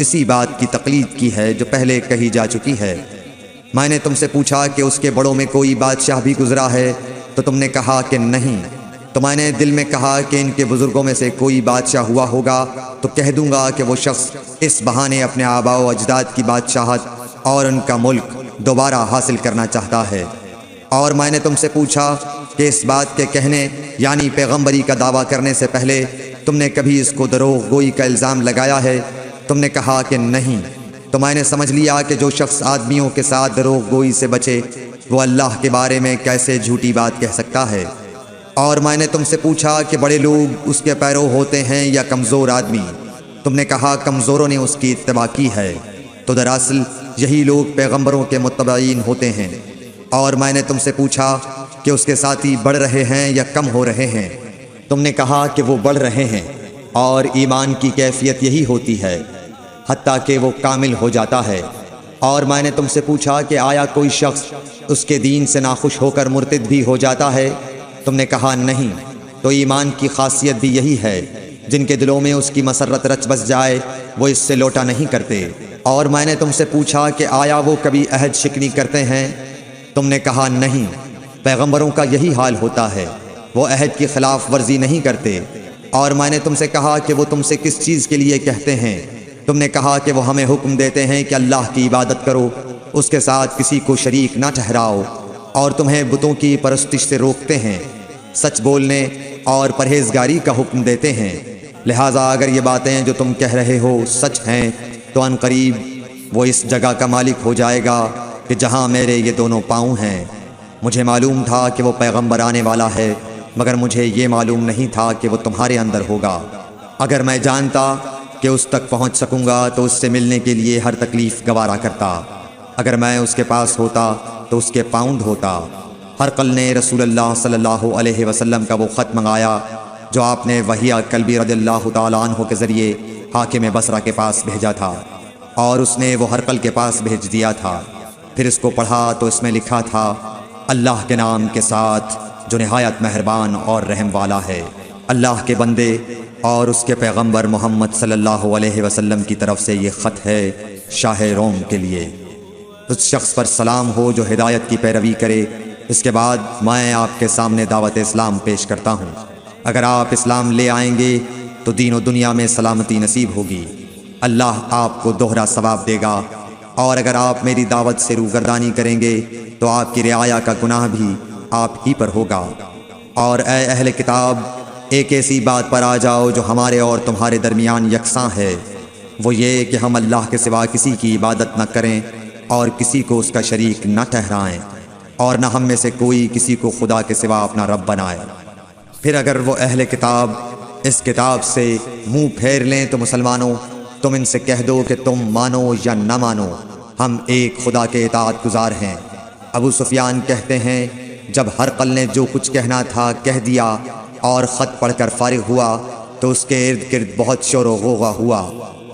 اسی بات کی تقلید کی ہے جو پہلے کہی جا چکی ہے۔ میں نے تم سے پوچھا کہ اس کے بڑوں میں کوئی بادشاہ بھی گزرا ہے تو تم نے کہا کہ نہیں۔ تو میں نے دل میں کہا کہ ان کے بزرگوں میں سے کوئی بادشاہ ہوا ہوگا تو کہہ دوں گا کہ وہ شخص اس بہانے اپنے آباء و اجداد کی بادشاہت اور ان کا ملک دوبارہ حاصل کرنا چاہتا ہے۔ اور میں نے تم سے پوچھا کہ اس بات کے کہنے یعنی پیغمبری کا دعویٰ کرنے سے پہلے تم نے کبھی اس کو دروغ گوئی کا الزام لگایا ہے؟ تم نے کہا کہ نہیں۔ تو میں نے سمجھ لیا کہ جو شخص آدمیوں کے ساتھ دروغ گوئی سے بچے وہ اللہ کے بارے میں کیسے جھوٹی بات کہہ سکتا ہے۔ اور میں نے تم سے پوچھا کہ بڑے لوگ اس کے پیرو ہوتے ہیں یا کمزور آدمی؟ تم نے کہا کمزوروں نے اس کی اتباع کی ہے۔ تو دراصل یہی لوگ پیغمبروں کے متبعین ہوتے ہیں۔ اور میں نے تم سے پوچھا کہ اس کے ساتھی بڑھ رہے ہیں یا کم ہو رہے ہیں؟ تم نے کہا کہ وہ بڑھ رہے ہیں، اور ایمان کی کیفیت یہی ہوتی ہے حتیٰ کہ وہ کامل ہو جاتا ہے۔ اور میں نے تم سے پوچھا کہ آیا کوئی شخص اس کے دین سے ناخوش ہو کر مرتد بھی ہو جاتا ہے؟ تم نے کہا نہیں۔ تو ایمان کی خاصیت بھی یہی ہے، جن کے دلوں میں اس کی مسرت رچ بس جائے وہ اس سے لوٹا نہیں کرتے۔ اور میں نے تم سے پوچھا کہ آیا وہ کبھی عہد شکنی کرتے ہیں؟ تم نے کہا نہیں۔ پیغمبروں کا یہی حال ہوتا ہے، وہ عہد کی خلاف ورزی نہیں کرتے۔ اور میں نے تم سے کہا کہ وہ تم سے کس چیز کے لیے کہتے ہیں؟ تم نے کہا کہ وہ ہمیں حکم دیتے ہیں کہ اللہ کی عبادت کرو، اس کے ساتھ کسی کو شریک نہ ٹھہراؤ، اور تمہیں بتوں کی پرستش سے روکتے ہیں، سچ بولنے اور پرہیزگاری کا حکم دیتے ہیں۔ لہٰذا اگر یہ باتیں جو تم کہہ رہے ہو سچ ہیں تو ان قریب وہ اس جگہ کا مالک ہو جائے گا کہ جہاں میرے یہ دونوں پاؤں ہیں۔ مجھے معلوم تھا کہ وہ پیغمبر آنے والا ہے، مگر مجھے یہ معلوم نہیں تھا کہ وہ تمہارے اندر ہوگا۔ اگر میں جانتا کہ اس تک پہنچ سکوں گا تو اس سے ملنے کے لیے ہر تکلیف گوارا کرتا۔ اگر میں اس کے پاس ہوتا تو اس کے پاؤں ہوتا۔ ہرقل نے رسول اللہ صلی اللہ علیہ وسلم کا وہ خط منگایا جو آپ نے وحیہ کلبی رضی اللہ تعالیٰ عنہ کے ذریعے حاکم بصرہ کے پاس بھیجا تھا، اور اس نے وہ ہرقل کے پاس بھیج دیا تھا۔ پھر اس کو پڑھا تو اس میں لکھا تھا، اللہ کے نام کے ساتھ جو نہایت مہربان اور رحم والا ہے۔ اللہ کے بندے اور اس کے پیغمبر محمد صلی اللہ علیہ وسلم کی طرف سے یہ خط ہے شاہ روم کے لیے۔ اس شخص پر سلام ہو جو ہدایت کی پیروی کرے۔ اس کے بعد میں آپ کے سامنے دعوت اسلام پیش کرتا ہوں۔ اگر آپ اسلام لے آئیں گے تو دین و دنیا میں سلامتی نصیب ہوگی، اللہ آپ کو دوہرا ثواب دے گا، اور اگر آپ میری دعوت سے روگردانی کریں گے تو آپ کی رعایا کا گناہ بھی آپ ہی پر ہوگا۔ اور اے اہل کتاب، ایک ایسی بات پر آ جاؤ جو ہمارے اور تمہارے درمیان یکساں ہے، وہ یہ کہ ہم اللہ کے سوا کسی کی عبادت نہ کریں اور کسی کو اس کا شریک نہ ٹھہرائیں، اور نہ ہم میں سے کوئی کسی کو خدا کے سوا اپنا رب بنائے۔ پھر اگر وہ اہل کتاب اس کتاب سے منہ پھیر لیں تو مسلمانوں، تم ان سے کہہ دو کہ تم مانو یا نہ مانو، ہم ایک خدا کے اطاعت گزار ہیں۔ ابو سفیان کہتے ہیں، جب ہرقل نے جو کچھ کہنا تھا کہہ دیا اور خط پڑھ کر فارغ ہوا تو اس کے ارد گرد بہت شور و غوغا ہوا،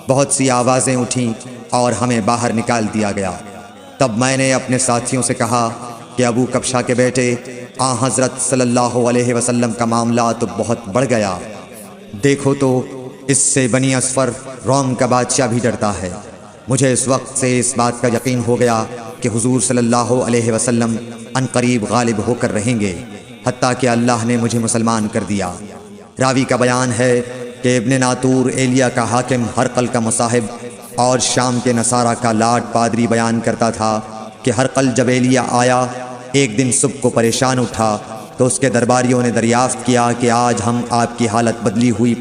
بہت سی آوازیں اٹھیں اور ہمیں باہر نکال دیا گیا۔ تب میں نے اپنے ساتھیوں سے کہا کہ ابو کبشہ کے بیٹے آن حضرت صلی اللہ علیہ وسلم کا معاملہ تو بہت بڑھ گیا، دیکھو تو اس سے بنی اصفر روم کا بادشاہ بھی ڈرتا ہے۔ مجھے اس وقت سے اس بات کا یقین ہو گیا کہ حضور صلی اللہ علیہ وسلم ان قریب غالب ہو کر رہیں گے، حتیٰ کہ اللہ نے مجھے مسلمان کر دیا۔ راوی کا بیان ہے کہ ابن ناطور ایلیا کا حاکم ہرقل کا مصاحب اور شام کے نصارہ کا لاٹ پادری بیان کرتا تھا کہ ہرقل جب ایلیا آیا ایک دن صبح کو پریشان اٹھا تو اس کے درباریوں نے دریافت کیا کہ آج ہم آپ کی حالت بدلی ہوئی